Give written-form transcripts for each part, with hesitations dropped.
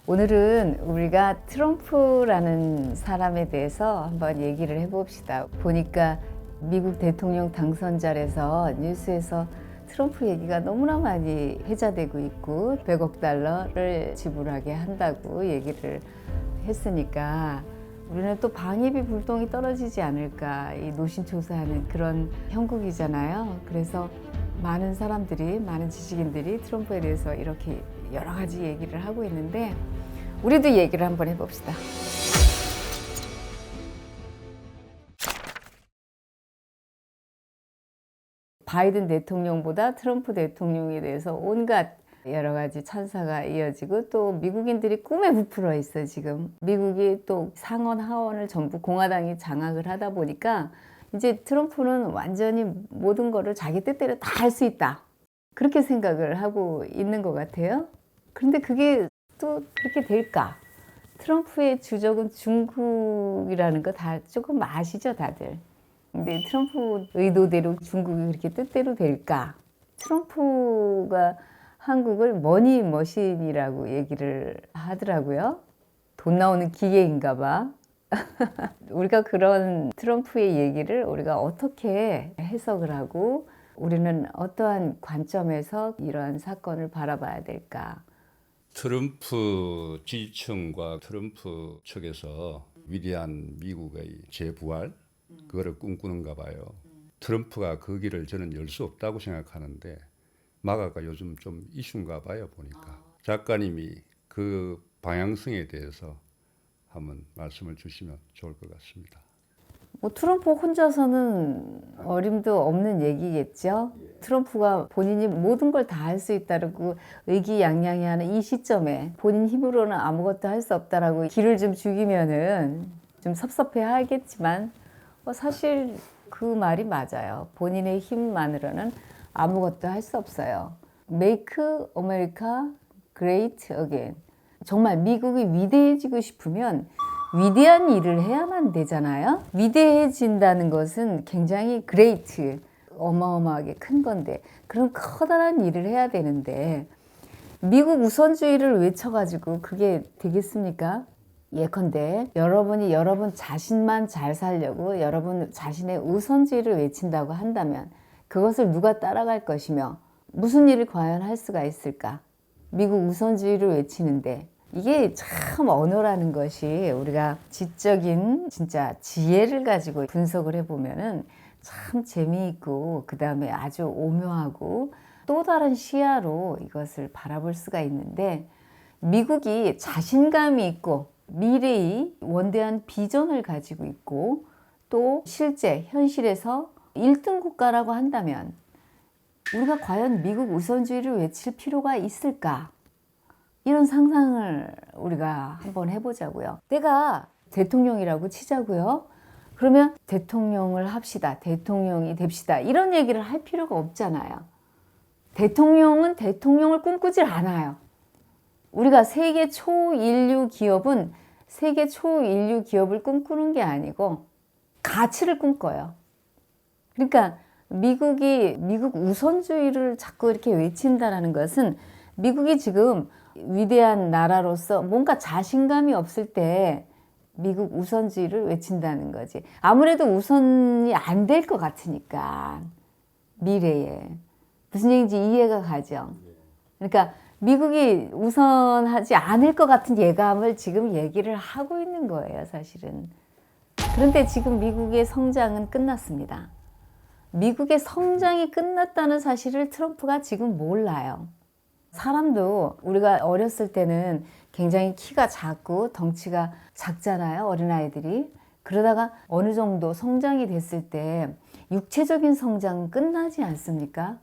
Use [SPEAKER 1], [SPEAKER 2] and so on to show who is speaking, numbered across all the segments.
[SPEAKER 1] 오늘은 우리가 트럼프라는 사람에 대해서 한번 얘기를 해봅시다. 보니까 미국 대통령 당선자라서 뉴스에서 트럼프 얘기가 너무나 많이 회자되고 있고 100억 달러를 지불하게 한다고 얘기를 했으니까 우리는 또 방위비 불똥이 떨어지지 않을까, 이 노심초사하는 그런 형국이잖아요. 그래서 많은 사람들이, 많은 지식인들이 트럼프에 대해서 이렇게 여러 가지 얘기를 하고 있는데 우리도 얘기를 한번 해봅시다. 바이든 대통령보다 트럼프 대통령에 대해서 온갖 여러 가지 찬사가 이어지고 또 미국인들이 꿈에 부풀어 있어. 지금 미국이 또 상원 하원을 전부 공화당이 장악을 하다 보니까 이제 트럼프는 완전히 모든 거를 자기 뜻대로 다 할 수 있다, 그렇게 생각을 하고 있는 것 같아요. 그런데 그게 또 그렇게 될까? 트럼프의 주적은 중국이라는 거 다 조금 아시죠, 다들? 근데 트럼프 의도대로 중국이 그렇게 뜻대로 될까? 트럼프가 한국을 머니 머신이라고 얘기를 하더라고요. 돈 나오는 기계인가 봐. 우리가 그런 트럼프의 얘기를 우리가 어떻게 해석을 하고 우리는 어떠한 관점에서 이러한 사건을 바라봐야 될까?
[SPEAKER 2] 트럼프 지지층과 트럼프 측에서 위대한 미국의 재부활, 그거를 꿈꾸는가 봐요. 트럼프가 그 길을 저는 열 수 없다고 생각하는데 마가가 요즘 좀 이슈인가 봐요. 보니까 작가님이 그 방향성에 대해서 한번 말씀을 주시면 좋을 것 같습니다.
[SPEAKER 1] 뭐 트럼프 혼자서는 어림도 없는 얘기겠죠. 트럼프가 본인이 모든 걸 다 할 수 있다고 의기양양해하는 이 시점에 본인 힘으로는 아무것도 할 수 없다라고 기를 좀 죽이면은 좀 섭섭해 하겠지만 사실 그 말이 맞아요. 본인의 힘만으로는 아무것도 할 수 없어요. Make America Great Again. 정말 미국이 위대해지고 싶으면 위대한 일을 해야만 되잖아요. 위대해진다는 것은 굉장히 great, 어마어마하게 큰 건데 그런 커다란 일을 해야 되는데 미국 우선주의를 외쳐가지고 그게 되겠습니까? 예컨대 여러분이 여러분 자신만 잘 살려고 여러분 자신의 우선주의를 외친다고 한다면 그것을 누가 따라갈 것이며 무슨 일을 과연 할 수가 있을까? 미국 우선주의를 외치는데 이게 참 언어라는 것이 우리가 지적인 진짜 지혜를 가지고 분석을 해보면은 참 재미있고 그 다음에 아주 오묘하고 또 다른 시야로 이것을 바라볼 수가 있는데 미국이 자신감이 있고 미래의 원대한 비전을 가지고 있고 또 실제 현실에서 1등 국가라고 한다면 우리가 과연 미국 우선주의를 외칠 필요가 있을까? 이런 상상을 우리가 한번 해보자고요. 내가 대통령이라고 치자고요. 그러면 대통령을 합시다. 대통령이 됩시다. 이런 얘기를 할 필요가 없잖아요. 대통령은 대통령을 꿈꾸질 않아요. 우리가 세계 초인류 기업은 세계 초인류 기업을 꿈꾸는 게 아니고 가치를 꿈꿔요. 그러니까 미국이 미국 우선주의를 자꾸 이렇게 외친다는 것은 미국이 지금 위대한 나라로서 뭔가 자신감이 없을 때 미국 우선주의를 외친다는 거지. 아무래도 우선이 안 될 것 같으니까 미래에. 무슨 얘기인지 이해가 가죠. 그러니까 미국이 우선하지 않을 것 같은 예감을 지금 얘기를 하고 있는 거예요, 사실은. 그런데 지금 미국의 성장은 끝났습니다. 미국의 성장이 끝났다는 사실을 트럼프가 지금 몰라요. 사람도 우리가 어렸을 때는 굉장히 키가 작고 덩치가 작잖아요, 어린아이들이. 그러다가 어느 정도 성장이 됐을 때 육체적인 성장은 끝나지 않습니까?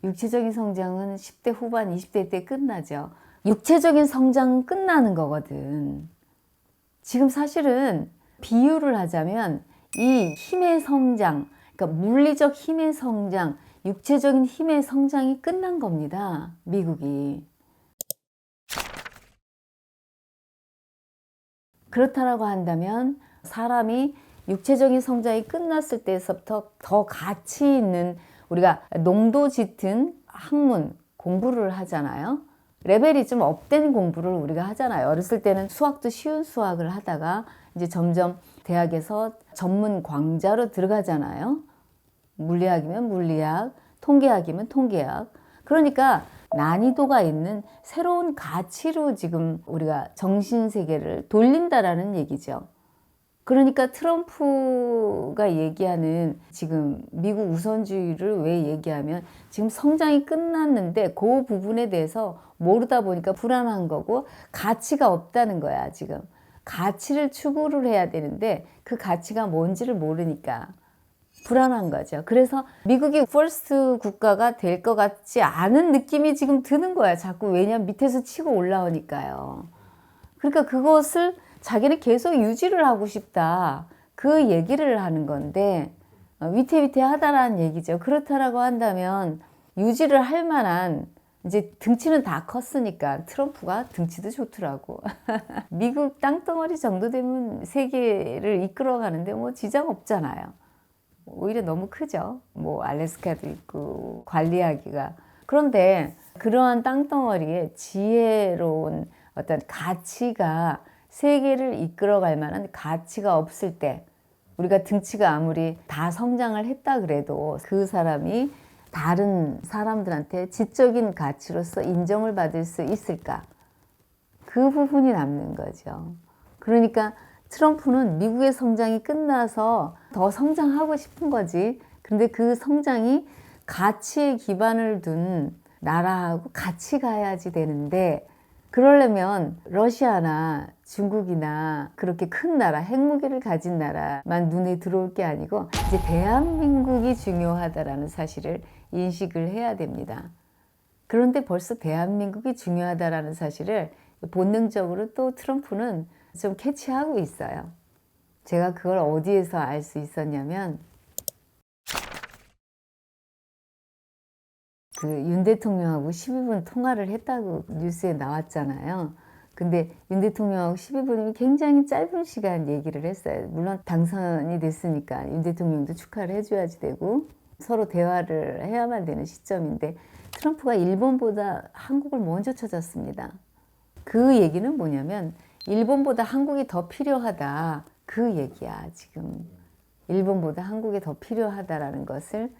[SPEAKER 1] 육체적인 성장은 10대 후반, 20대 때 끝나죠. 육체적인 성장은 끝나는 거거든. 지금 사실은 비유를 하자면 이 힘의 성장, 그러니까 물리적 힘의 성장, 육체적인 힘의 성장이 끝난 겁니다, 미국이. 그렇다라고 한다면 사람이 육체적인 성장이 끝났을 때서부터 더 가치 있는, 우리가 농도 짙은 학문 공부를 하잖아요. 레벨이 좀 업된 공부를 우리가 하잖아요. 어렸을 때는 수학도 쉬운 수학을 하다가 이제 점점 대학에서 전문 광자로 들어가잖아요. 물리학이면 물리학, 통계학이면 통계학. 그러니까 난이도가 있는 새로운 가치로 지금 우리가 정신세계를 돌린다라는 얘기죠. 그러니까 트럼프가 얘기하는 지금 미국 우선주의를 왜 얘기하면 지금 성장이 끝났는데 그 부분에 대해서 모르다 보니까 불안한 거고 가치가 없다는 거야, 지금. 가치를 추구를 해야 되는데 그 가치가 뭔지를 모르니까 불안한 거죠. 그래서 미국이 퍼스트 국가가 될 것 같지 않은 느낌이 지금 드는 거야. 자꾸 왜냐면 밑에서 치고 올라오니까요. 그러니까 그것을 자기는 계속 유지를 하고 싶다. 그 얘기를 하는 건데 위태위태하다라는 얘기죠. 그렇다라고 한다면 유지를 할 만한 이제 등치는 다 컸으니까 트럼프가 등치도 좋더라고. 미국 땅덩어리 정도 되면 세계를 이끌어가는데 뭐 지장 없잖아요. 오히려 너무 크죠. 뭐 알래스카도 있고 관리하기가. 그런데 그러한 땅덩어리에 지혜로운 어떤 가치가 세계를 이끌어갈 만한 가치가 없을 때 우리가 등치가 아무리 다 성장을 했다 그래도 그 사람이 다른 사람들한테 지적인 가치로서 인정을 받을 수 있을까? 그 부분이 남는 거죠. 그러니까 트럼프는 미국의 성장이 끝나서 더 성장하고 싶은 거지. 근데 그 성장이 가치에 기반을 둔 나라하고 같이 가야지 되는데 그러려면 러시아나 중국이나 그렇게 큰 나라, 핵무기를 가진 나라만 눈에 들어올 게 아니고 이제 대한민국이 중요하다라는 사실을 인식을 해야 됩니다. 그런데 벌써 대한민국이 중요하다라는 사실을 본능적으로 또 트럼프는 좀 캐치하고 있어요. 제가 그걸 어디에서 알 수 있었냐면 그 윤 대통령하고 12분 통화를 했다고 뉴스에 나왔잖아요. 근데 윤 대통령하고 12분이면 굉장히 짧은 시간 얘기를 했어요. 물론 당선이 됐으니까 윤 대통령도 축하를 해줘야지 되고 서로 대화를 해야만 되는 시점인데 트럼프가 일본보다 한국을 먼저 찾았습니다. 그 얘기는 뭐냐면 일본보다 한국이 더 필요하다. 그 얘기야, 지금. 일본보다 한국이 더 필요하다라는 것을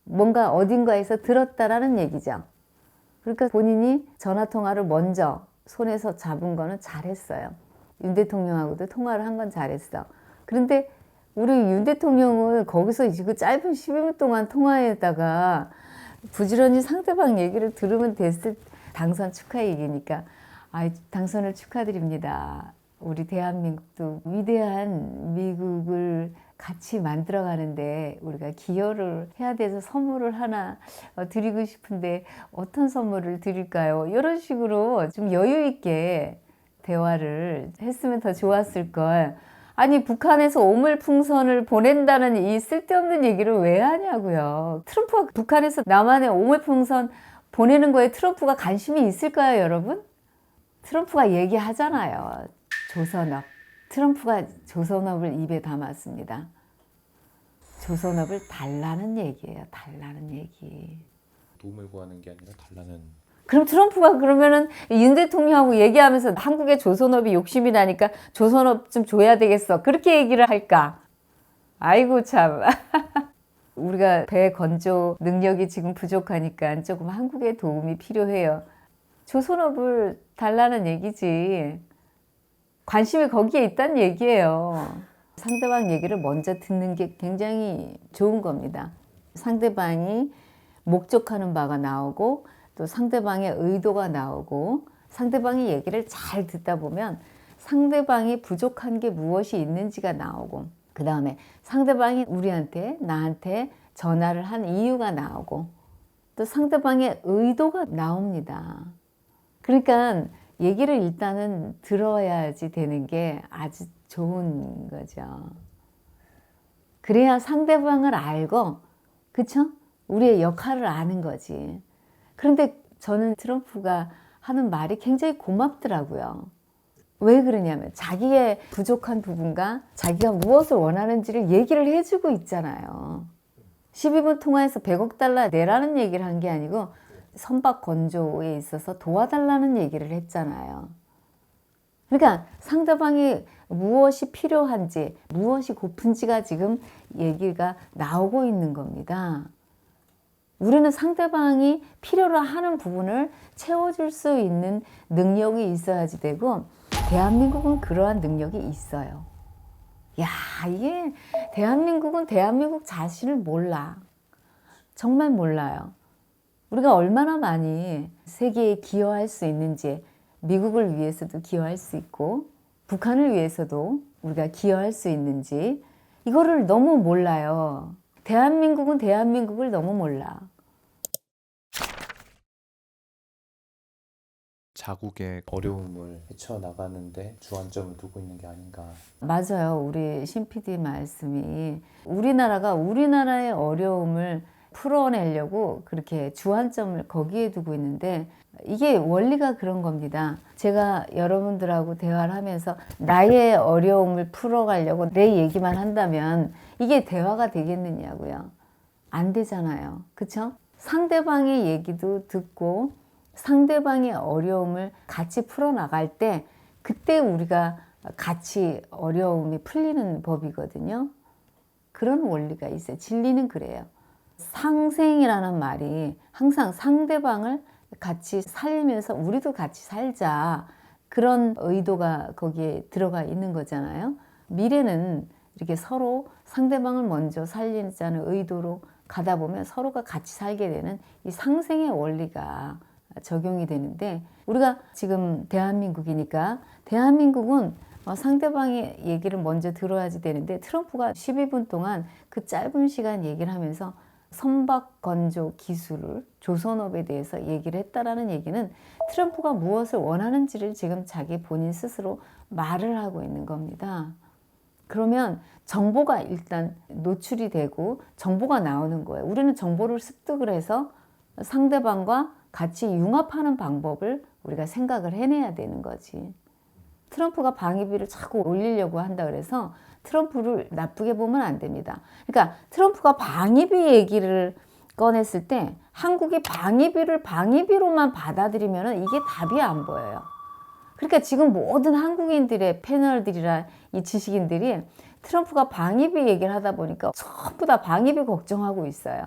[SPEAKER 1] 뭔가 어딘가에서 들었다라는 얘기죠. 그러니까 본인이 전화통화를 먼저 손에서 잡은 거는 잘했어요. 윤 대통령하고도 통화를 한 건 잘했어. 그런데 우리 윤 대통령은 거기서 그 짧은 12분 동안 통화에다가 부지런히 상대방 얘기를 들으면 됐을 당선 축하 얘기니까 당선을 축하드립니다. 우리 대한민국도 위대한 미국을 같이 만들어가는데 우리가 기여를 해야 돼서 선물을 하나 드리고 싶은데 어떤 선물을 드릴까요? 이런 식으로 좀 여유 있게 대화를 했으면 더 좋았을 걸. 아니 북한에서 오물풍선을 보낸다는 이 쓸데없는 얘기를 왜 하냐고요. 트럼프가 북한에서 남한에 오물풍선 보내는 거에 트럼프가 관심이 있을까요, 여러분? 트럼프가 얘기하잖아요. 조선업. 트럼프가 조선업을 입에 담았습니다. 조선업을 달라는 얘기예요. 달라는 얘기.
[SPEAKER 3] 도움을 구하는 게 아니라 달라는.
[SPEAKER 1] 그럼 트럼프가 그러면은 윤 대통령하고 얘기하면서 한국의 조선업이 욕심이 나니까 조선업 좀 줘야 되겠어. 그렇게 얘기를 할까? 아이고 참. 우리가 배 건조 능력이 지금 부족하니까 조금 한국에 도움이 필요해요. 조선업을 달라는 얘기지. 관심이 거기에 있다는 얘기예요. 상대방 얘기를 먼저 듣는 게 굉장히 좋은 겁니다. 상대방이 목적하는 바가 나오고 또 상대방의 의도가 나오고 상대방의 얘기를 잘 듣다 보면 상대방이 부족한 게 무엇이 있는지가 나오고 그 다음에 상대방이 우리한테 나한테 전화를 한 이유가 나오고 또 상대방의 의도가 나옵니다. 그러니까 얘기를 일단은 들어야지 되는 게 아주 좋은 거죠. 그래야 상대방을 알고, 그쵸? 우리의 역할을 아는 거지. 그런데 저는 트럼프가 하는 말이 굉장히 고맙더라고요. 왜 그러냐면 자기의 부족한 부분과 자기가 무엇을 원하는지를 얘기를 해주고 있잖아요. 12분 통화에서 100억 달러 내라는 얘기를 한 게 아니고 선박 건조에 있어서 도와달라는 얘기를 했잖아요. 그러니까 상대방이 무엇이 필요한지, 무엇이 고픈지가 지금 얘기가 나오고 있는 겁니다. 우리는 상대방이 필요로 하는 부분을 채워줄 수 있는 능력이 있어야지 되고, 대한민국은 그러한 능력이 있어요. 야, 이게 대한민국은 대한민국 자신을 몰라. 정말 몰라요. 우리가 얼마나 많이 세계에 기여할 수 있는지, 미국을 위해서도 기여할 수 있고 북한을 위해서도 우리가 기여할 수 있는지 이거를 너무 몰라요. 대한민국은 대한민국을 너무 몰라.
[SPEAKER 3] 자국의 어려움을 헤쳐나가는데 주안점을 두고 있는 게 아닌가.
[SPEAKER 1] 맞아요. 우리 신 PD 말씀이 우리나라가 우리나라의 어려움을 풀어내려고 그렇게 주안점을 거기에 두고 있는데 이게 원리가 그런 겁니다. 제가 여러분들하고 대화를 하면서 나의 어려움을 풀어가려고 내 얘기만 한다면 이게 대화가 되겠느냐고요. 안 되잖아요. 그쵸? 상대방의 얘기도 듣고 상대방의 어려움을 같이 풀어나갈 때 그때 우리가 같이 어려움이 풀리는 법이거든요. 그런 원리가 있어요. 진리는 그래요. 상생이라는 말이 항상 상대방을 같이 살면서 우리도 같이 살자 그런 의도가 거기에 들어가 있는 거잖아요. 미래는 이렇게 서로 상대방을 먼저 살리자는 의도로 가다 보면 서로가 같이 살게 되는 이 상생의 원리가 적용이 되는데 우리가 지금 대한민국이니까 대한민국은 상대방의 얘기를 먼저 들어야지 되는데 트럼프가 12분 동안 그 짧은 시간 얘기를 하면서 선박 건조 기술을 조선업에 대해서 얘기를 했다라는 얘기는 트럼프가 무엇을 원하는지를 지금 자기 본인 스스로 말을 하고 있는 겁니다. 그러면 정보가 일단 노출이 되고 정보가 나오는 거예요. 우리는 정보를 습득을 해서 상대방과 같이 융합하는 방법을 우리가 생각을 해내야 되는 거지. 트럼프가 방위비를 자꾸 올리려고 한다 그래서 트럼프를 나쁘게 보면 안 됩니다. 그러니까 트럼프가 방위비 얘기를 꺼냈을 때 한국이 방위비를 방위비로만 받아들이면 이게 답이 안 보여요. 그러니까 지금 모든 한국인들의 패널들이나 이 지식인들이 트럼프가 방위비 얘기를 하다 보니까 전부 다 방위비 걱정하고 있어요.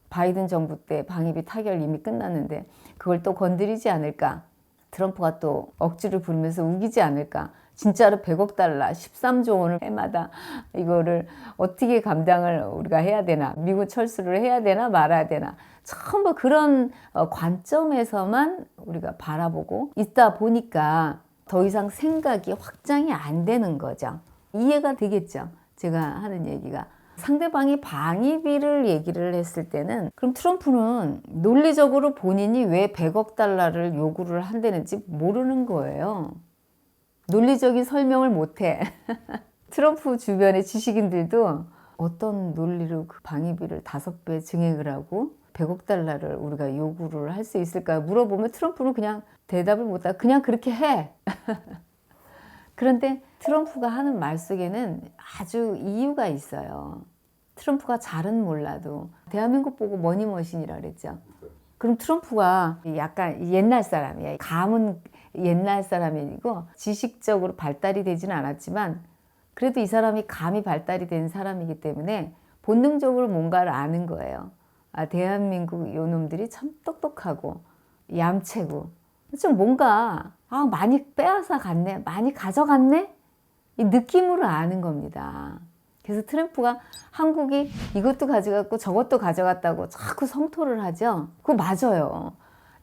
[SPEAKER 1] 바이든 정부 때 방위비 타결 이미 끝났는데 그걸 또 건드리지 않을까? 트럼프가 또 억지를 부리면서 우기지 않을까? 진짜로 100억 달러, 13조 원을 해마다 이거를 어떻게 감당을 우리가 해야 되나? 미국 철수를 해야 되나 말아야 되나? 전부 그런 관점에서만 우리가 바라보고 있다 보니까 더 이상 생각이 확장이 안 되는 거죠. 이해가 되겠죠? 제가 하는 얘기가. 상대방이 방위비를 얘기를 했을 때는 그럼 트럼프는 논리적으로 본인이 왜 100억 달러를 요구를 한다는지 모르는 거예요. 논리적인 설명을 못해. 트럼프 주변의 지식인들도 어떤 논리로 그 방위비를 5배 증액을 하고 100억 달러를 우리가 요구를 할 수 있을까 물어보면 트럼프는 그냥 대답을 못하고 그냥 그렇게 해. 그런데 트럼프가 하는 말 속에는 아주 이유가 있어요. 트럼프가 잘은 몰라도 대한민국 보고 머니머신이라 그랬죠. 그럼 트럼프가 약간 옛날 사람이야. 감은 옛날 사람이고 지식적으로 발달이 되지는 않았지만 그래도 이 사람이 감이 발달이 된 사람이기 때문에 본능적으로 뭔가를 아는 거예요. 아, 대한민국 요놈들이 참 똑똑하고 얌체고 좀 뭔가 많이 빼앗아 갔네, 많이 가져갔네 이 느낌으로 아는 겁니다. 그래서 트럼프가 한국이 이것도 가져갔고 저것도 가져갔다고 자꾸 성토를 하죠. 그거 맞아요.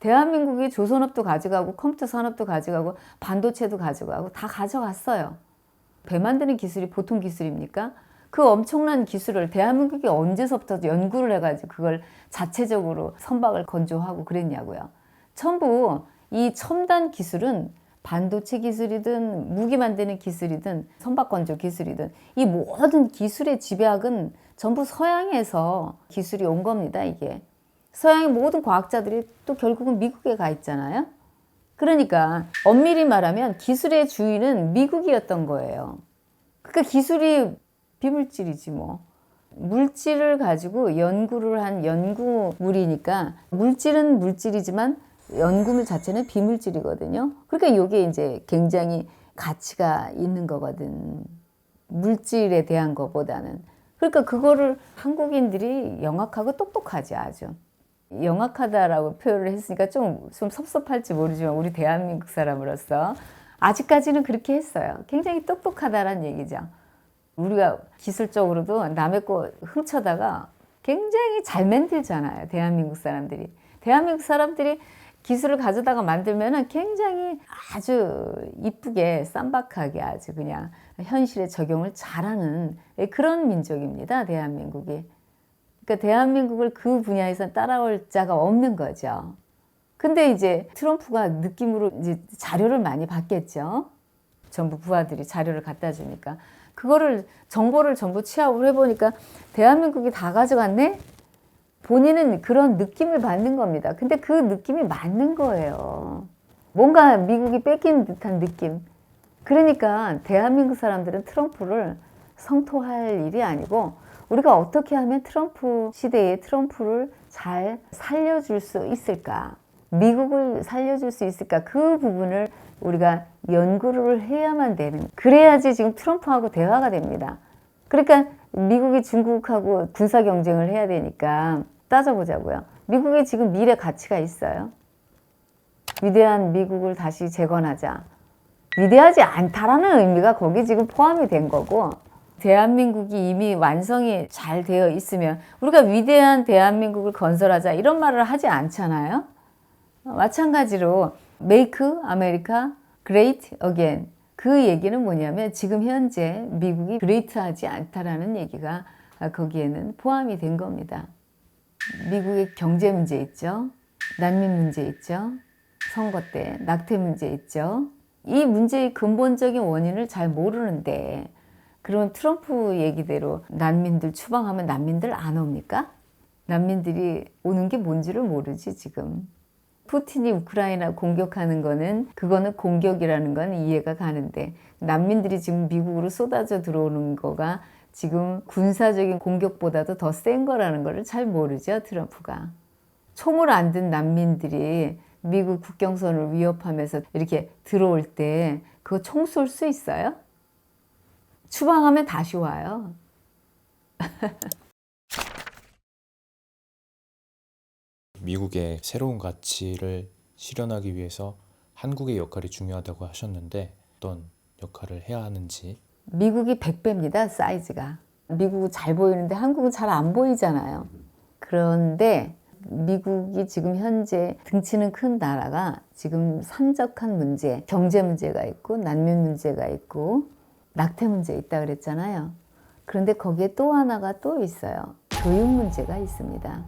[SPEAKER 1] 대한민국이 조선업도 가져가고 컴퓨터 산업도 가져가고 반도체도 가져가고 다 가져갔어요. 배 만드는 기술이 보통 기술입니까? 그 엄청난 기술을 대한민국이 언제서부터 연구를 해가지고 그걸 자체적으로 선박을 건조하고 그랬냐고요. 전부 이 첨단 기술은 반도체 기술이든 무기 만드는 기술이든 선박 건조 기술이든 이 모든 기술의 집약은 전부 서양에서 기술이 온 겁니다. 이게 서양의 모든 과학자들이 또 결국은 미국에 가 있잖아요. 그러니까 엄밀히 말하면 기술의 주인은 미국이었던 거예요. 그러니까 기술이 비물질이지 뭐. 물질을 가지고 연구를 한 연구물이니까 물질은 물질이지만 연구물 자체는 비물질이거든요. 그러니까 이게 이제 굉장히 가치가 있는 거거든. 물질에 대한 것보다는. 그러니까 그거를 한국인들이 영악하고 똑똑하지 아주. 영악하다라고 표현을 했으니까 좀 섭섭할지 모르지만 우리 대한민국 사람으로서 아직까지는 그렇게 했어요. 굉장히 똑똑하다라는 얘기죠. 우리가 기술적으로도 남의 거 훔쳐다가 굉장히 잘 만들잖아요. 대한민국 사람들이. 대한민국 사람들이 기술을 가져다가 만들면은 굉장히 아주 이쁘게 쌈박하게 아주 그냥 현실에 적용을 잘하는 그런 민족입니다. 대한민국이. 그러니까 대한민국을 그 분야에서 따라올 자가 없는 거죠. 근데 이제 트럼프가 느낌으로 이제 자료를 많이 받겠죠. 전부 부하들이 자료를 갖다 주니까. 그거를 정보를 전부 취합을 해보니까 대한민국이 다 가져갔네? 본인은 그런 느낌을 받는 겁니다. 근데 그 느낌이 맞는 거예요. 뭔가 미국이 뺏긴 듯한 느낌. 그러니까 대한민국 사람들은 트럼프를 성토할 일이 아니고 우리가 어떻게 하면 트럼프 시대의 트럼프를 잘 살려줄 수 있을까? 미국을 살려줄 수 있을까? 그 부분을 우리가 연구를 해야만 되는. 그래야지 지금 트럼프하고 대화가 됩니다. 그러니까 미국이 중국하고 군사 경쟁을 해야 되니까 따져보자고요. 미국에 지금 미래 가치가 있어요. 위대한 미국을 다시 재건하자. 위대하지 않다라는 의미가 거기 지금 포함이 된 거고 대한민국이 이미 완성이 잘 되어 있으면 우리가 위대한 대한민국을 건설하자 이런 말을 하지 않잖아요. 마찬가지로 Make America Great Again 그 얘기는 뭐냐면 지금 현재 미국이 그레이트하지 않다라는 얘기가 거기에는 포함이 된 겁니다. 미국의 경제 문제 있죠. 난민 문제 있죠. 선거 때 낙태 문제 있죠. 이 문제의 근본적인 원인을 잘 모르는데 그럼 트럼프 얘기대로 난민들 추방하면 난민들 안 옵니까? 난민들이 오는 게 뭔지를 모르지 지금. 푸틴이 우크라이나 공격하는 거는 그거는 공격이라는 건 이해가 가는데 난민들이 지금 미국으로 쏟아져 들어오는 거가 지금 군사적인 공격보다도 더 센 거라는 거를 잘 모르죠 트럼프가. 총을 안 든 난민들이 미국 국경선을 위협하면서 이렇게 들어올 때 그거 총 쏠 수 있어요? 추방하면 다시 와요.
[SPEAKER 3] 미국의 새로운 가치를 실현하기 위해서 한국의 역할이 중요하다고 하셨는데 어떤 역할을 해야 하는지.
[SPEAKER 1] 미국이 100배입니다 사이즈가. 미국은 잘 보이는데 한국은 잘 안 보이잖아요. 그런데 미국이 지금 현재 등치는 큰 나라가 지금 산적한 문제, 경제 문제가 있고 난민 문제가 있고 낙태 문제 있다 그랬잖아요. 그런데 거기에 또 하나가 또 있어요. 교육 문제가 있습니다.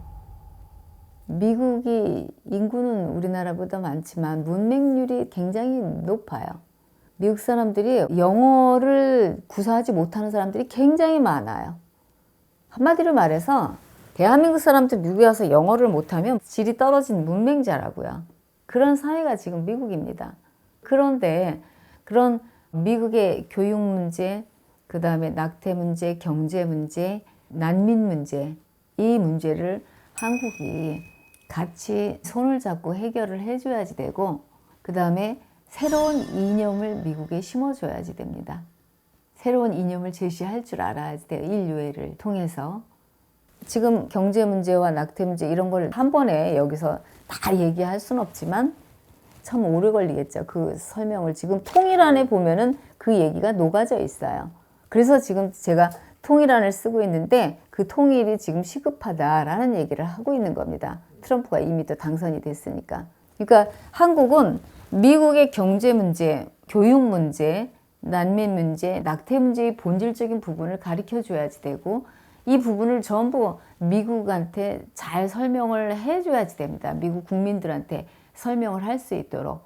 [SPEAKER 1] 미국이 인구는 우리나라보다 많지만 문맹률이 굉장히 높아요. 미국 사람들이 영어를 구사하지 못하는 사람들이 굉장히 많아요. 한마디로 말해서 대한민국 사람들 미국에 와서 영어를 못하면 질이 떨어진 문맹자라고요. 그런 사회가 지금 미국입니다. 그런데 그런 미국의 교육 문제, 그 다음에 낙태 문제, 경제 문제, 난민 문제, 이 문제를 한국이 같이 손을 잡고 해결을 해줘야지 되고 그 다음에 새로운 이념을 미국에 심어줘야지 됩니다. 새로운 이념을 제시할 줄 알아야지 돼요. 인류애를 통해서. 지금 경제 문제와 낙태 문제 이런 걸 한 번에 여기서 다 얘기할 수는 없지만 참 오래 걸리겠죠. 그 설명을 지금 통일안에 보면은 그 얘기가 녹아져 있어요. 그래서 지금 제가 통일안을 쓰고 있는데 그 통일이 지금 시급하다라는 얘기를 하고 있는 겁니다. 트럼프가 이미 또 당선이 됐으니까. 그러니까 한국은 미국의 경제 문제, 교육 문제, 난민 문제, 낙태 문제의 본질적인 부분을 가르쳐 줘야지 되고 이 부분을 전부 미국한테 잘 설명을 해줘야지 됩니다. 미국 국민들한테 설명을 할 수 있도록.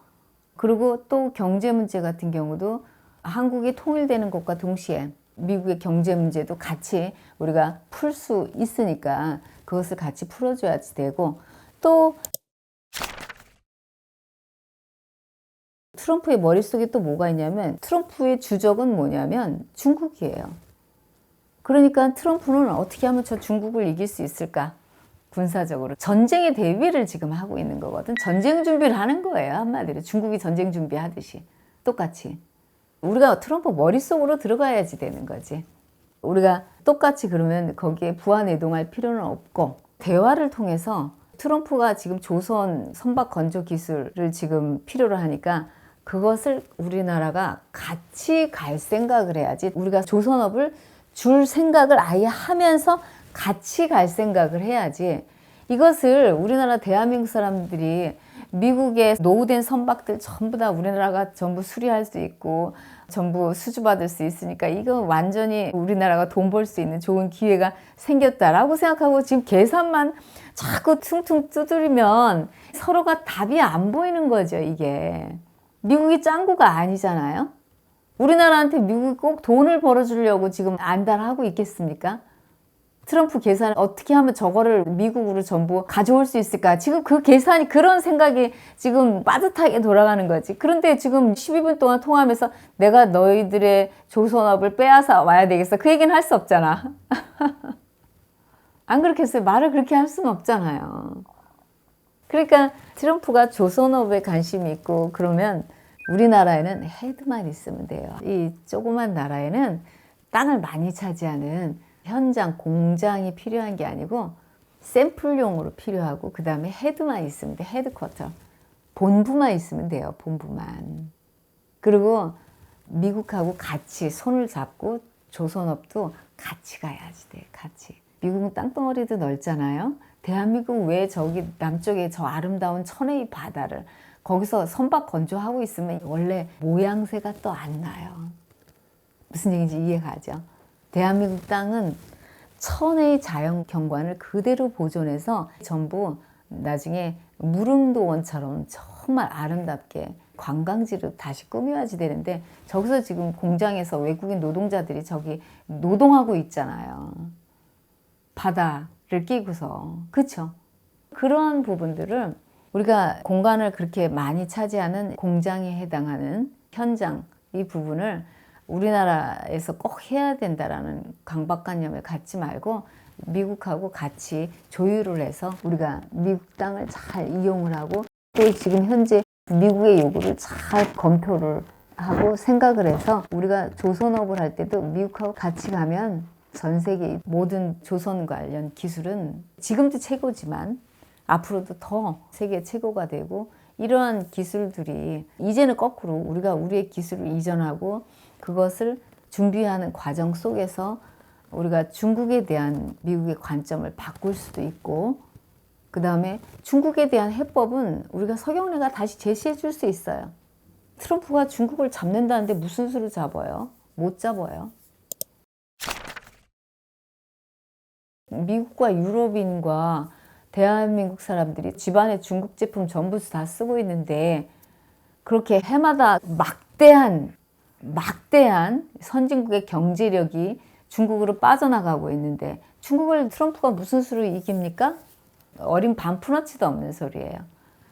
[SPEAKER 1] 그리고 또 경제 문제 같은 경우도 한국이 통일되는 것과 동시에 미국의 경제 문제도 같이 우리가 풀 수 있으니까 그것을 같이 풀어줘야지 되고 또 트럼프의 머릿속에 또 뭐가 있냐면 트럼프의 주적은 뭐냐면 중국이에요. 그러니까 트럼프는 어떻게 하면 저 중국을 이길 수 있을까? 군사적으로. 전쟁의 대비를 지금 하고 있는 거거든. 전쟁 준비를 하는 거예요. 한마디로. 중국이 전쟁 준비하듯이. 똑같이. 우리가 트럼프 머릿속으로 들어가야지 되는 거지. 우리가 똑같이 그러면 거기에 부안해동할 필요는 없고 대화를 통해서 트럼프가 지금 조선 선박 건조 기술을 지금 필요로 하니까 그것을 우리나라가 같이 갈 생각을 해야지. 우리가 조선업을 줄 생각을 아예 하면서 같이 갈 생각을 해야지. 이것을 우리나라 대한민국 사람들이 미국의 노후된 선박들 전부 다 우리나라가 전부 수리할 수 있고 전부 수주받을 수 있으니까 이거 완전히 우리나라가 돈 벌 수 있는 좋은 기회가 생겼다라고 생각하고 지금 계산만 자꾸 퉁퉁 두드리면 서로가 답이 안 보이는 거죠, 이게. 미국이 짱구가 아니잖아요. 우리나라한테 미국이 꼭 돈을 벌어주려고 지금 안달하고 있겠습니까? 트럼프 계산 어떻게 하면 저거를 미국으로 전부 가져올 수 있을까? 지금 그 계산이 그런 생각이 지금 빠듯하게 돌아가는 거지. 그런데 지금 12분 동안 통화하면서 내가 너희들의 조선업을 빼앗아 와야 되겠어. 그 얘기는 할 수 없잖아. 안 그렇겠어요? 말을 그렇게 할 수는 없잖아요. 그러니까 트럼프가 조선업에 관심이 있고 그러면 우리나라에는 헤드만 있으면 돼요. 이 조그만 나라에는 땅을 많이 차지하는 현장, 공장이 필요한 게 아니고 샘플용으로 필요하고 그 다음에 헤드만 있으면 돼. 헤드쿼터. 본부만 있으면 돼요. 본부만. 그리고 미국하고 같이 손을 잡고 조선업도 같이 가야지 돼. 같이. 미국은 땅덩어리도 넓잖아요. 대한민국 왜 저기 남쪽에 저 아름다운 천혜의 바다를 거기서 선박 건조하고 있으면 원래 모양새가 또 안 나요. 무슨 얘기인지 이해가죠? 대한민국 땅은 천혜의 자연 경관을 그대로 보존해서 전부 나중에 무릉도원처럼 정말 아름답게 관광지로 다시 꾸며야지 되는데 저기서 지금 공장에서 외국인 노동자들이 저기 노동하고 있잖아요. 바다를 끼고서. 그렇죠? 그런 부분들을 우리가 공간을 그렇게 많이 차지하는 공장에 해당하는 현장 이 부분을 우리나라에서 꼭 해야 된다라는 강박관념을 갖지 말고 미국하고 같이 조율을 해서 우리가 미국 땅을 잘 이용을 하고 또 지금 현재 미국의 요구를 잘 검토를 하고 생각을 해서 우리가 조선업을 할 때도 미국하고 같이 가면 전 세계 모든 조선 관련 기술은 지금도 최고지만 앞으로도 더 세계 최고가 되고 이러한 기술들이 이제는 거꾸로 우리가 우리의 기술을 이전하고 그것을 준비하는 과정 속에서 우리가 중국에 대한 미국의 관점을 바꿀 수도 있고 그 다음에 중국에 대한 해법은 우리가 서경래가 다시 제시해 줄 수 있어요. 트럼프가 중국을 잡는다는데 무슨 수로 잡아요? 못 잡아요. 미국과 유럽인과 대한민국 사람들이 집안에 중국 제품 전부 다 쓰고 있는데 그렇게 해마다 막대한 선진국의 경제력이 중국으로 빠져나가고 있는데 중국을 트럼프가 무슨 수로 이깁니까? 어린 반푼어치도 없는 소리예요.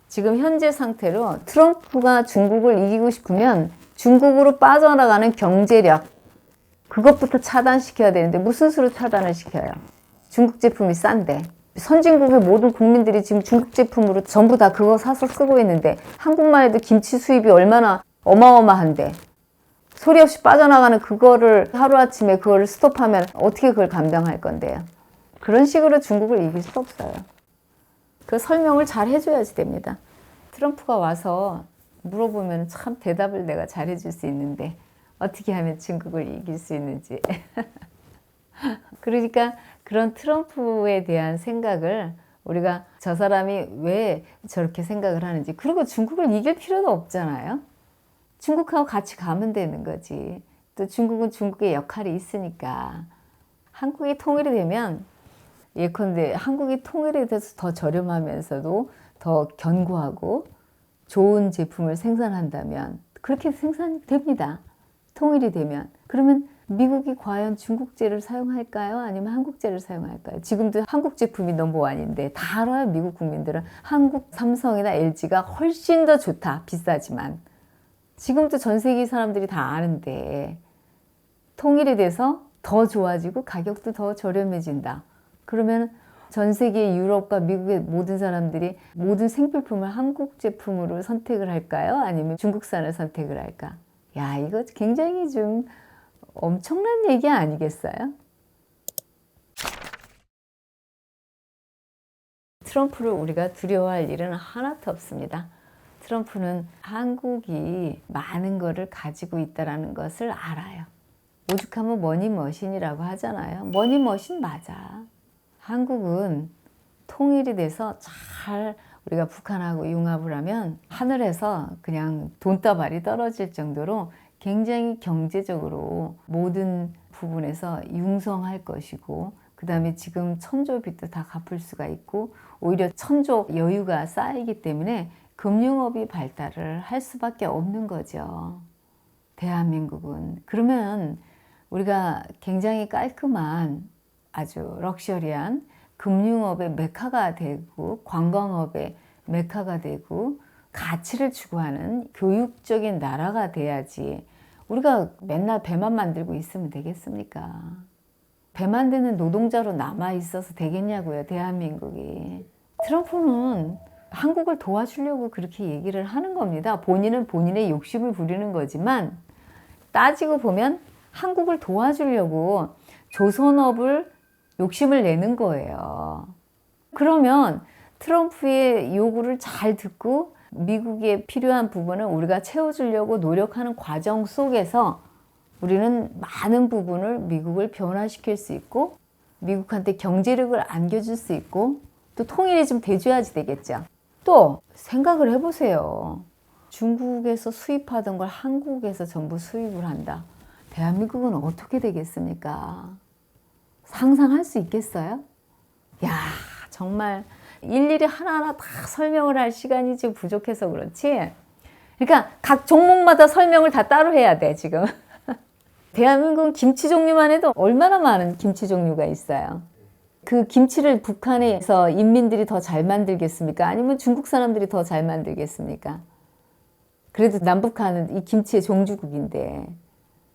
[SPEAKER 1] 지금 현재 상태로 트럼프가 중국을 이기고 싶으면 중국으로 빠져나가는 경제력 그것부터 차단시켜야 되는데 무슨 수로 차단을 시켜요? 중국 제품이 싼데 선진국의 모든 국민들이 지금 중국 제품으로 전부 다 그거 사서 쓰고 있는데 한국만 해도 김치 수입이 얼마나 어마어마한데 소리 없이 빠져나가는 그거를 하루아침에 그거를 스톱하면 어떻게 그걸 감당할 건데요? 그런 식으로 중국을 이길 수 없어요. 그 설명을 잘 해줘야지 됩니다. 트럼프가 와서 물어보면 참 대답을 내가 잘 해줄 수 있는데 어떻게 하면 중국을 이길 수 있는지. 그러니까 그런 트럼프에 대한 생각을 우리가 저 사람이 왜 저렇게 생각을 하는지 그리고 중국을 이길 필요도 없잖아요. 중국하고 같이 가면 되는 거지. 또 중국은 중국의 역할이 있으니까 한국이 통일이 되면 예컨대 한국이 통일이 돼서 더 저렴하면서도 더 견고하고 좋은 제품을 생산한다면 그렇게 생산됩니다. 통일이 되면. 그러면 미국이 과연 중국제를 사용할까요? 아니면 한국제를 사용할까요? 지금도 한국 제품이 넘버원인데 다 알아요. 미국 국민들은 한국 삼성이나 LG가 훨씬 더 좋다. 비싸지만. 지금도 전 세계 사람들이 다 아는데 통일이 돼서 더 좋아지고 가격도 더 저렴해진다. 그러면 전 세계 유럽과 미국의 모든 사람들이 모든 생필품을 한국 제품으로 선택을 할까요? 아니면 중국산을 선택을 할까? 야, 이거 굉장히 좀 엄청난 얘기 아니겠어요? 트럼프를 우리가 두려워할 일은 하나도 없습니다. 트럼프는 한국이 많은 것을 가지고 있다는 것을 알아요. 오죽하면 머니머신이라고 하잖아요. 머니머신 맞아. 한국은 통일이 돼서 잘 우리가 북한하고 융합을 하면 하늘에서 그냥 돈다발이 떨어질 정도로 굉장히 경제적으로 모든 부분에서 융성할 것이고, 그 다음에 지금 천조 빚도 다 갚을 수가 있고 오히려 천조 여유가 쌓이기 때문에 금융업이 발달을 할 수밖에 없는 거죠. 대한민국은. 그러면 우리가 굉장히 깔끔한 아주 럭셔리한 금융업의 메카가 되고 관광업의 메카가 되고 가치를 추구하는 교육적인 나라가 돼야지 우리가 맨날 배만 만들고 있으면 되겠습니까? 배 만드는 노동자로 남아있어서 되겠냐고요, 대한민국이. 트럼프는 한국을 도와주려고 그렇게 얘기를 하는 겁니다. 본인은 본인의 욕심을 부리는 거지만 따지고 보면 한국을 도와주려고 조선업을 욕심을 내는 거예요. 그러면 트럼프의 요구를 잘 듣고 미국에 필요한 부분을 우리가 채워주려고 노력하는 과정 속에서 우리는 많은 부분을 미국을 변화시킬 수 있고 미국한테 경제력을 안겨줄 수 있고 또 통일이 좀 돼줘야지 되겠죠. 또 생각을 해보세요. 중국에서 수입하던 걸 한국에서 전부 수입을 한다. 대한민국은 어떻게 되겠습니까? 상상할 수 있겠어요? 야, 정말 일일이 하나하나 다 설명을 할 시간이 지금 부족해서 그렇지. 그러니까 각 종목마다 설명을 다 따로 해야 돼, 지금. 대한민국은 김치 종류만 해도 얼마나 많은 김치 종류가 있어요. 그 김치를 북한에서 인민들이 더 잘 만들겠습니까? 아니면 중국 사람들이 더 잘 만들겠습니까? 그래도 남북한은 이 김치의 종주국인데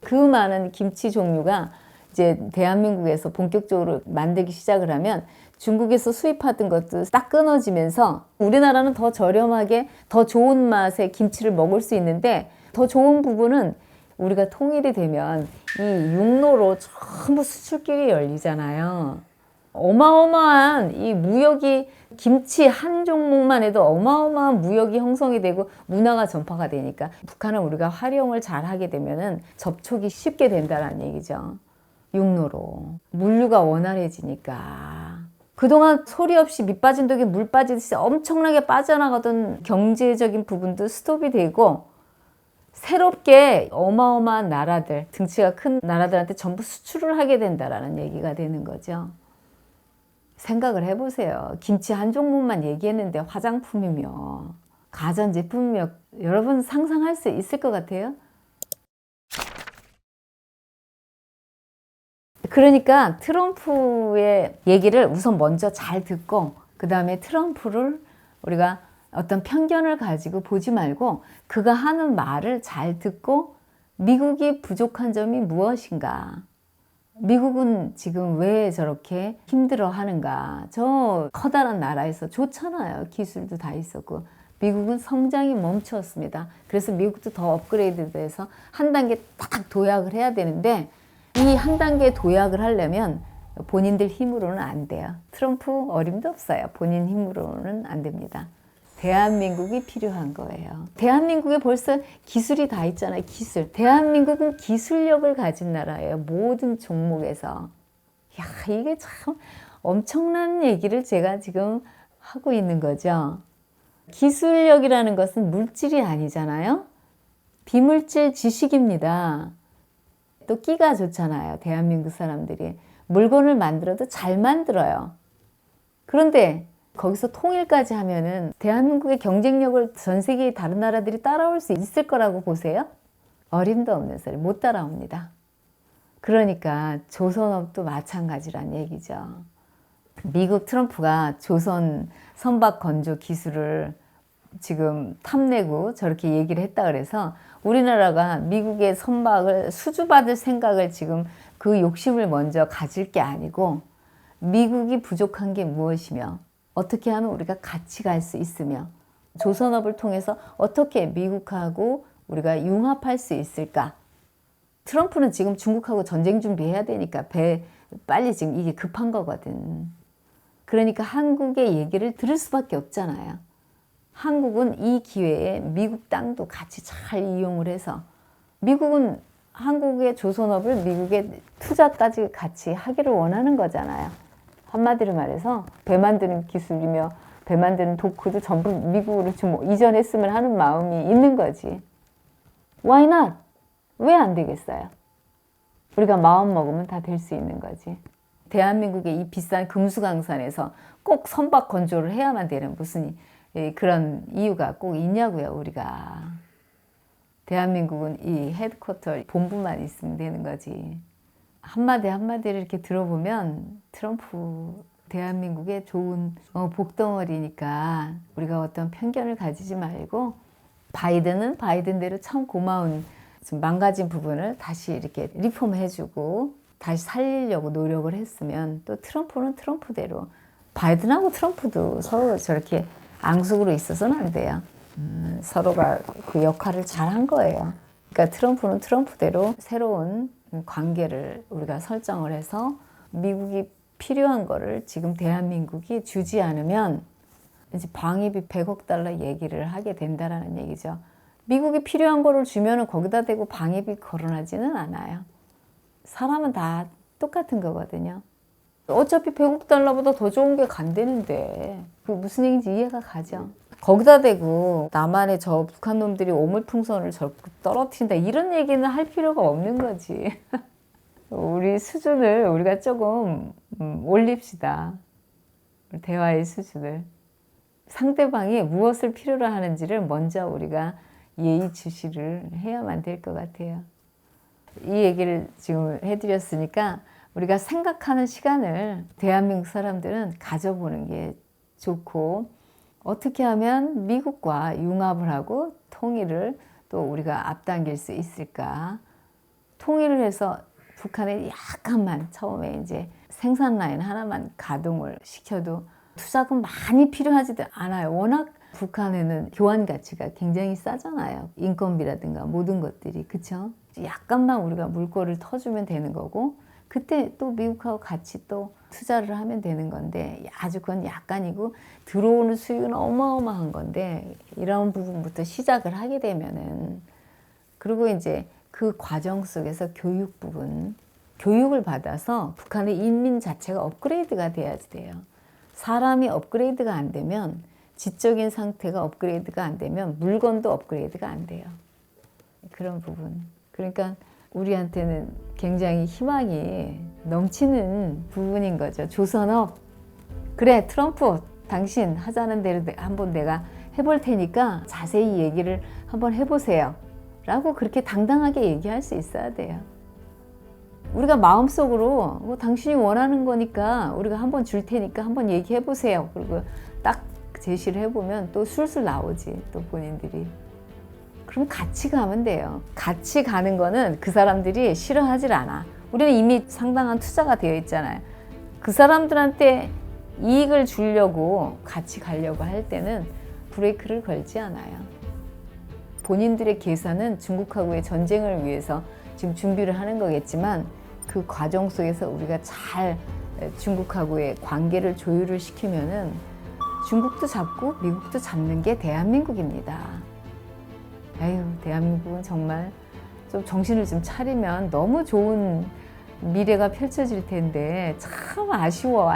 [SPEAKER 1] 그 많은 김치 종류가 이제 대한민국에서 본격적으로 만들기 시작을 하면 중국에서 수입하던 것도 딱 끊어지면서 우리나라는 더 저렴하게 더 좋은 맛의 김치를 먹을 수 있는데 더 좋은 부분은 우리가 통일이 되면 이 육로로 전부 수출길이 열리잖아요. 어마어마한 이 무역이 김치 한 종목만 해도 어마어마한 무역이 형성이 되고 문화가 전파가 되니까 북한은 우리가 활용을 잘 하게 되면은 접촉이 쉽게 된다는 얘기죠. 육로로. 물류가 원활해지니까. 그동안 소리 없이 밑 빠진 독에 물 빠지듯이 엄청나게 빠져나가던 경제적인 부분도 스톱이 되고 새롭게 어마어마한 나라들, 등치가 큰 나라들한테 전부 수출을 하게 된다라는 얘기가 되는 거죠. 생각을 해보세요. 김치 한 종목만 얘기했는데 화장품이며 가전제품이며 여러분 상상할 수 있을 것 같아요? 그러니까 트럼프의 얘기를 우선 먼저 잘 듣고 그 다음에 트럼프를 우리가 어떤 편견을 가지고 보지 말고 그가 하는 말을 잘 듣고 미국이 부족한 점이 무엇인가? 미국은 지금 왜 저렇게 힘들어 하는가? 저 커다란 나라에서 좋잖아요. 기술도 다 있었고. 미국은 성장이 멈췄습니다. 그래서 미국도 더 업그레이드 돼서 한 단계 딱 도약을 해야 되는데 이 한 단계 도약을 하려면 본인들 힘으로는 안 돼요. 트럼프 어림도 없어요. 본인 힘으로는 안 됩니다. 대한민국이 필요한 거예요. 대한민국에 벌써 기술이 다 있잖아요. 기술. 대한민국은 기술력을 가진 나라예요. 모든 종목에서. 야, 이게 참 엄청난 얘기를 제가 지금 하고 있는 거죠. 기술력이라는 것은 물질이 아니잖아요. 비물질 지식입니다. 또 끼가 좋잖아요. 대한민국 사람들이. 물건을 만들어도 잘 만들어요. 그런데 거기서 통일까지 하면은 대한민국의 경쟁력을 전 세계의 다른 나라들이 따라올 수 있을 거라고 보세요? 어림도 없는 소리, 못 따라옵니다. 그러니까 조선업도 마찬가지란 얘기죠. 미국 트럼프가 조선 선박 건조 기술을 지금 탐내고 저렇게 얘기를 했다 그래서 우리나라가 미국의 선박을 수주받을 생각을 지금 그 욕심을 먼저 가질 게 아니고 미국이 부족한 게 무엇이며 어떻게 하면 우리가 같이 갈 수 있으며 조선업을 통해서 어떻게 미국하고 우리가 융합할 수 있을까? 트럼프는 지금 중국하고 전쟁 준비해야 되니까 빨리 지금 이게 급한 거거든. 그러니까 한국의 얘기를 들을 수밖에 없잖아요. 한국은 이 기회에 미국 땅도 같이 잘 이용을 해서 미국은 한국의 조선업을 미국의 투자까지 같이 하기를 원하는 거잖아요. 한마디로 말해서 배 만드는 기술이며 배 만드는 도크도 전부 미국으로 좀 이전했으면 하는 마음이 있는 거지. Why not? 왜 안 되겠어요? 우리가 마음 먹으면 다 될 수 있는 거지. 대한민국의 이 비싼 금수강산에서 꼭 선박 건조를 해야만 되는 무슨 그런 이유가 꼭 있냐고요, 우리가. 대한민국은 이 헤드쿼터 본부만 있으면 되는 거지. 한마디 한마디를 이렇게 들어보면 트럼프 대한민국의 좋은 복덩어리니까 우리가 어떤 편견을 가지지 말고 바이든은 바이든대로 참 고마운 좀 망가진 부분을 다시 이렇게 리폼해주고 다시 살리려고 노력을 했으면 또 트럼프는 트럼프대로 바이든하고 트럼프도 서로 저렇게 앙숙으로 있어서는 안 돼요. 서로가 그 역할을 잘 한 거예요. 그러니까 트럼프는 트럼프대로 새로운 관계를 우리가 설정을 해서 미국이 필요한 거를 지금 대한민국이 주지 않으면 이제 방위비 100억 달러 얘기를 하게 된다라는 얘기죠. 미국이 필요한 거를 주면은 거기다 대고 방위비 거론하지는 않아요. 사람은 다 똑같은 거거든요. 어차피 100억 달러보다 더 좋은 게 간대는데 그 무슨 얘기인지 이해가 가죠. 거기다 대고 남한의 저 북한 놈들이 오물풍선을 떨어뜨린다 이런 얘기는 할 필요가 없는 거지. 우리 수준을 우리가 조금 올립시다. 대화의 수준을. 상대방이 무엇을 필요로 하는지를 먼저 우리가 예의주시를 해야만 될 것 같아요. 이 얘기를 지금 해드렸으니까 우리가 생각하는 시간을 대한민국 사람들은 가져보는 게 좋고 어떻게 하면 미국과 융합을 하고 통일을 또 우리가 앞당길 수 있을까? 통일을 해서 북한에 약간만 처음에 이제 생산 라인 하나만 가동을 시켜도 투자금 많이 필요하지도 않아요. 워낙 북한에는 교환 가치가 굉장히 싸잖아요. 인건비라든가 모든 것들이. 그쵸? 약간만 우리가 물꼬를 터주면 되는 거고 그때 또 미국하고 같이 또 투자를 하면 되는 건데 아주 그건 약간이고 들어오는 수익은 어마어마한 건데 이런 부분부터 시작을 하게 되면은 그리고 이제 그 과정 속에서 교육 부분 교육을 받아서 북한의 인민 자체가 업그레이드가 돼야지 돼요. 사람이 업그레이드가 안 되면 지적인 상태가 업그레이드가 안 되면 물건도 업그레이드가 안 돼요. 그런 부분. 그러니까 우리한테는 굉장히 희망이 넘치는 부분인 거죠. 조선업. 그래, 트럼프, 당신 하자는 대로 한번 내가 해볼 테니까 자세히 얘기를 한번 해보세요. 라고 그렇게 당당하게 얘기할 수 있어야 돼요. 우리가 마음속으로 뭐 당신이 원하는 거니까 우리가 한번 줄 테니까 한번 얘기해 보세요. 그리고 딱 제시를 해보면 또 술술 나오지, 또 본인들이. 그럼 같이 가면 돼요. 같이 가는 거는 그 사람들이 싫어하질 않아. 우리는 이미 상당한 투자가 되어 있잖아요. 그 사람들한테 이익을 주려고 같이 가려고 할 때는 브레이크를 걸지 않아요. 본인들의 계산은 중국하고의 전쟁을 위해서 지금 준비를 하는 거겠지만 그 과정 속에서 우리가 잘 중국하고의 관계를 조율을 시키면은 중국도 잡고 미국도 잡는 게 대한민국입니다. 아유, 대한민국은 정말 좀 정신을 좀 차리면 너무 좋은 미래가 펼쳐질 텐데 참 아쉬워.